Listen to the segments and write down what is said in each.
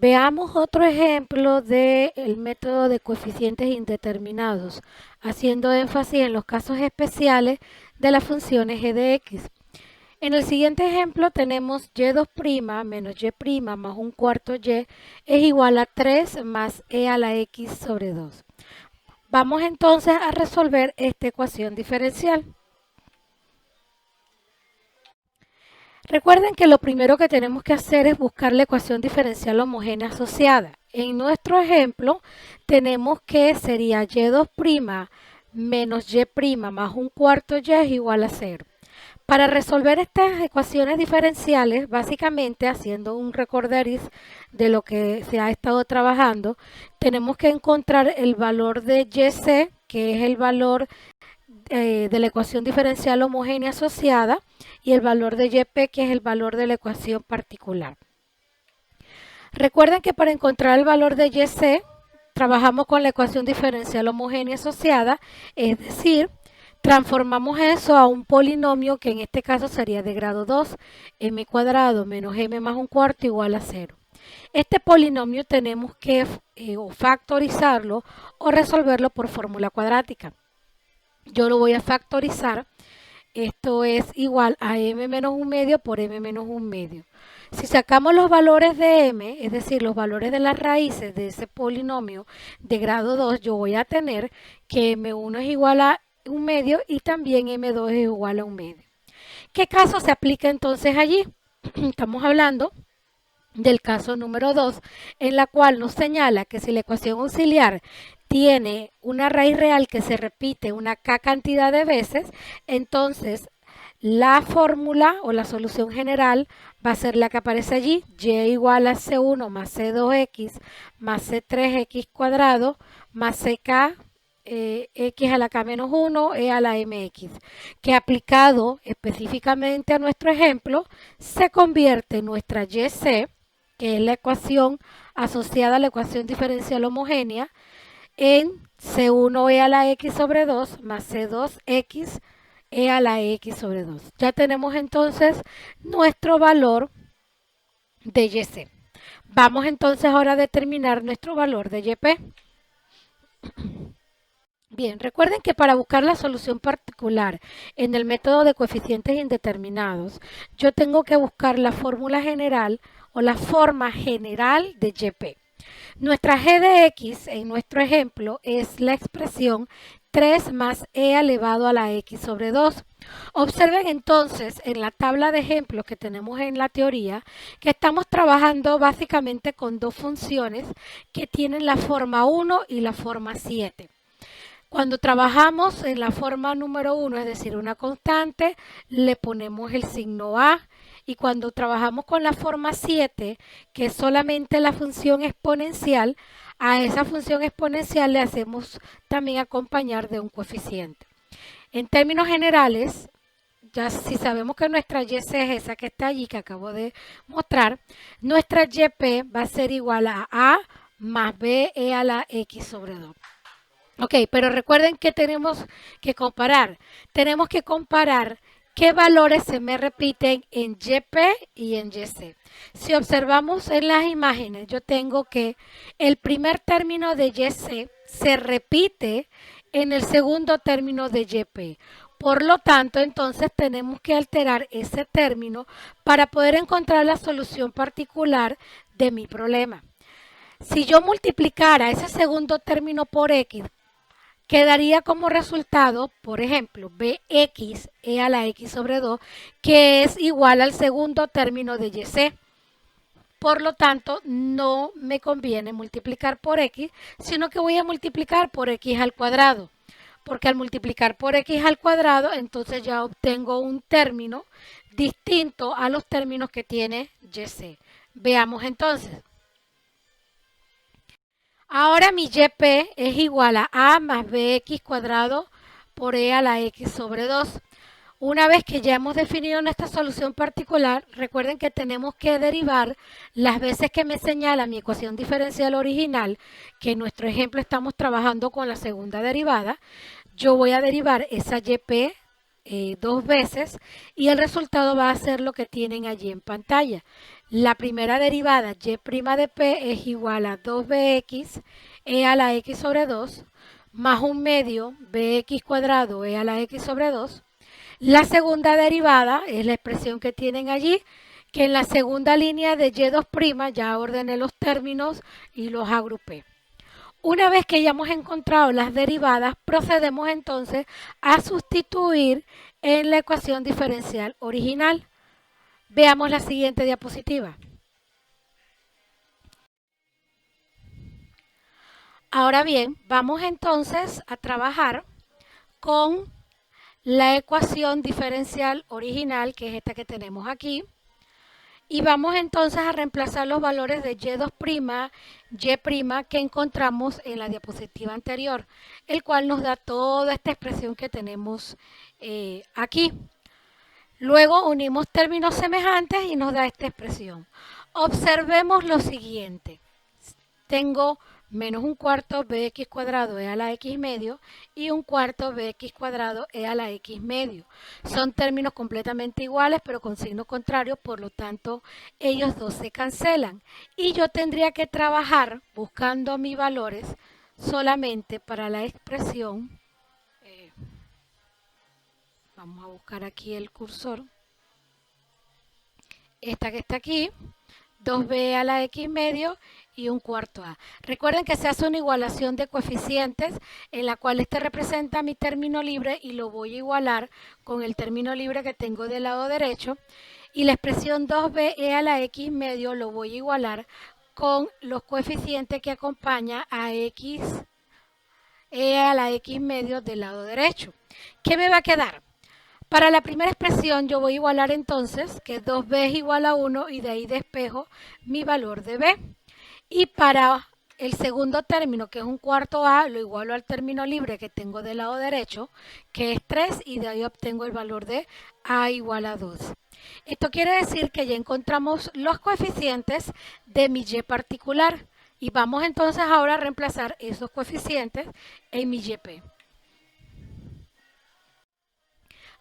Veamos otro ejemplo del método de coeficientes indeterminados, haciendo énfasis en los casos especiales de las funciones g de x. En el siguiente ejemplo tenemos y2' menos y' más un cuarto y es igual a 3 más e a la x sobre 2. Vamos entonces a resolver esta ecuación diferencial. Recuerden que lo primero que tenemos que hacer es buscar la ecuación diferencial homogénea asociada. En nuestro ejemplo tenemos que sería y2' menos y' más un cuarto y es igual a 0. Para resolver estas ecuaciones diferenciales, básicamente haciendo un recorderis de lo que se ha estado trabajando, tenemos que encontrar el valor de YC, que es el valor de la ecuación diferencial homogénea asociada, y el valor de YP, que es el valor de la ecuación particular. Recuerden que para encontrar el valor de YC, trabajamos con la ecuación diferencial homogénea asociada, es decir, transformamos eso a un polinomio que en este caso sería de grado 2, m cuadrado menos m más un cuarto igual a 0. Este polinomio tenemos que o factorizarlo o resolverlo por fórmula cuadrática. Yo lo voy a factorizar. Esto es igual a m menos un medio por m menos un medio. Si sacamos los valores de m, es decir, los valores de las raíces de ese polinomio de grado 2, yo voy a tener que m1 es igual a un medio y también m2 es igual a un medio. ¿Qué caso se aplica entonces allí? Estamos hablando del caso número 2, en la cual nos señala que si la ecuación auxiliar tiene una raíz real que se repite una k cantidad de veces, entonces la fórmula o la solución general va a ser la que aparece allí, y igual a c1 más c2x más c3x cuadrado más ck x a la k menos 1 e a la mx, que aplicado específicamente a nuestro ejemplo se convierte en nuestra yc, que es la ecuación asociada a la ecuación diferencial homogénea, en C1e a la x sobre 2 más C2x e a la x sobre 2. Ya tenemos entonces nuestro valor de YC. Vamos entonces ahora a determinar nuestro valor de YP. Bien, recuerden que para buscar la solución particular en el método de coeficientes indeterminados, yo tengo que buscar la fórmula general o la forma general de YP. Nuestra g de x en nuestro ejemplo es la expresión 3 más e elevado a la x sobre 2. Observen entonces en la tabla de ejemplos que tenemos en la teoría que estamos trabajando básicamente con dos funciones que tienen la forma 1 y la forma 7. Cuando trabajamos en la forma número 1, es decir, una constante, le ponemos el signo A. Y cuando trabajamos con la forma 7, que es solamente la función exponencial, a esa función exponencial le hacemos también acompañar de un coeficiente. En términos generales, ya si sabemos que nuestra YC es esa que está allí, que acabo de mostrar, nuestra YP va a ser igual a más B e a la X sobre 2. Ok, pero recuerden que tenemos que comparar. Tenemos que comparar qué valores se me repiten en YP y en YC. Si observamos en las imágenes, yo tengo que el primer término de YC se repite en el segundo término de YP. Por lo tanto, entonces tenemos que alterar ese término para poder encontrar la solución particular de mi problema. Si yo multiplicara ese segundo término por X, quedaría como resultado, por ejemplo, bx e a la x sobre 2, que es igual al segundo término de YC. Por lo tanto, no me conviene multiplicar por x, sino que voy a multiplicar por x al cuadrado. Porque al multiplicar por x al cuadrado, entonces ya obtengo un término distinto a los términos que tiene YC. Veamos entonces. Ahora mi YP es igual a más BX cuadrado por E a la X sobre 2. Una vez que ya hemos definido nuestra solución particular, recuerden que tenemos que derivar las veces que me señala mi ecuación diferencial original, que en nuestro ejemplo estamos trabajando con la segunda derivada. Yo voy a derivar esa YP dos veces y el resultado va a ser lo que tienen allí en pantalla. La primera derivada y' de p es igual a 2bx e a la x sobre 2 más un medio bx cuadrado e a la x sobre 2. La segunda derivada es la expresión que tienen allí, que en la segunda línea de y2' ya ordené los términos y los agrupé. Una vez que ya hemos encontrado las derivadas, procedemos entonces a sustituir en la ecuación diferencial original. Veamos la siguiente diapositiva. Ahora bien, vamos entonces a trabajar con la ecuación diferencial original, que es esta que tenemos aquí. Y vamos entonces a reemplazar los valores de y2', y' que encontramos en la diapositiva anterior, el cual nos da toda esta expresión que tenemos aquí. Luego unimos términos semejantes y nos da esta expresión. Observemos lo siguiente. Tengo menos un cuarto bx cuadrado e a la x medio y un cuarto bx cuadrado e a la x medio. Son términos completamente iguales pero con signo contrario, por lo tanto ellos dos se cancelan. Y yo tendría que trabajar buscando mis valores solamente para la expresión. Vamos a buscar aquí el cursor. Esta que está aquí. 2b a la x medio y un cuarto a. Recuerden que se hace una igualación de coeficientes en la cual este representa mi término libre y lo voy a igualar con el término libre que tengo del lado derecho. Y la expresión 2b e a la x medio lo voy a igualar con los coeficientes que acompaña a x e a la x medio del lado derecho. ¿Qué me va a quedar? Para la primera expresión yo voy a igualar entonces que 2b es igual a 1 y de ahí despejo mi valor de b. Y para el segundo término, que es un cuarto a, lo igualo al término libre que tengo del lado derecho, que es 3, y de ahí obtengo el valor de a igual a 2. Esto quiere decir que ya encontramos los coeficientes de mi y particular. Y vamos entonces ahora a reemplazar esos coeficientes en mi yp.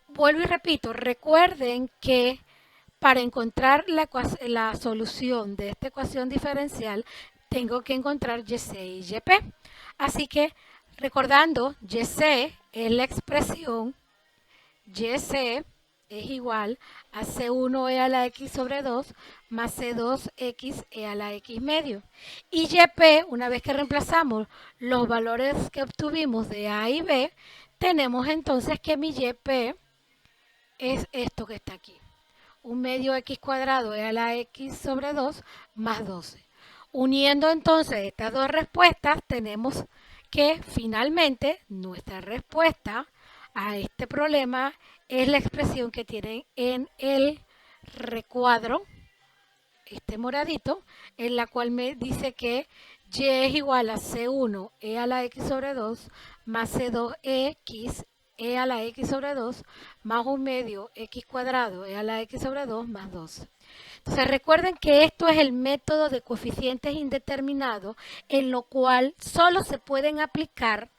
Vuelvo y repito, recuerden que para encontrar la solución de esta ecuación diferencial, tengo que encontrar YC y YP. Así que, recordando, YC es la expresión YC es igual a C1e a la x sobre 2 más C2x e a la x medio. Y YP, una vez que reemplazamos los valores que obtuvimos de A y B, tenemos entonces que mi YP es esto que está aquí. Un medio x cuadrado es a la x sobre 2 más 12. Uniendo entonces estas dos respuestas, tenemos que finalmente nuestra respuesta a este problema es la expresión que tienen en el recuadro, este moradito, en la cual me dice que y es igual a C1 e a la x sobre 2 más C2x e a la x sobre 2 más un medio x cuadrado e a la x sobre 2 más 2. Entonces recuerden que esto es el método de coeficientes indeterminados, en lo cual solo se pueden aplicar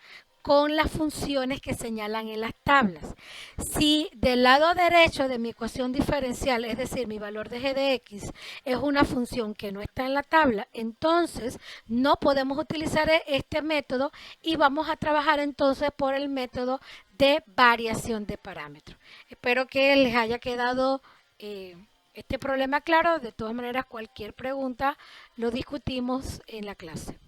con las funciones que señalan en las tablas. Si del lado derecho de mi ecuación diferencial, es decir, mi valor de g de x, es una función que no está en la tabla, entonces no podemos utilizar este método y vamos a trabajar entonces por el método de variación de parámetros. Espero que les haya quedado este problema claro. De todas maneras, cualquier pregunta lo discutimos en la clase.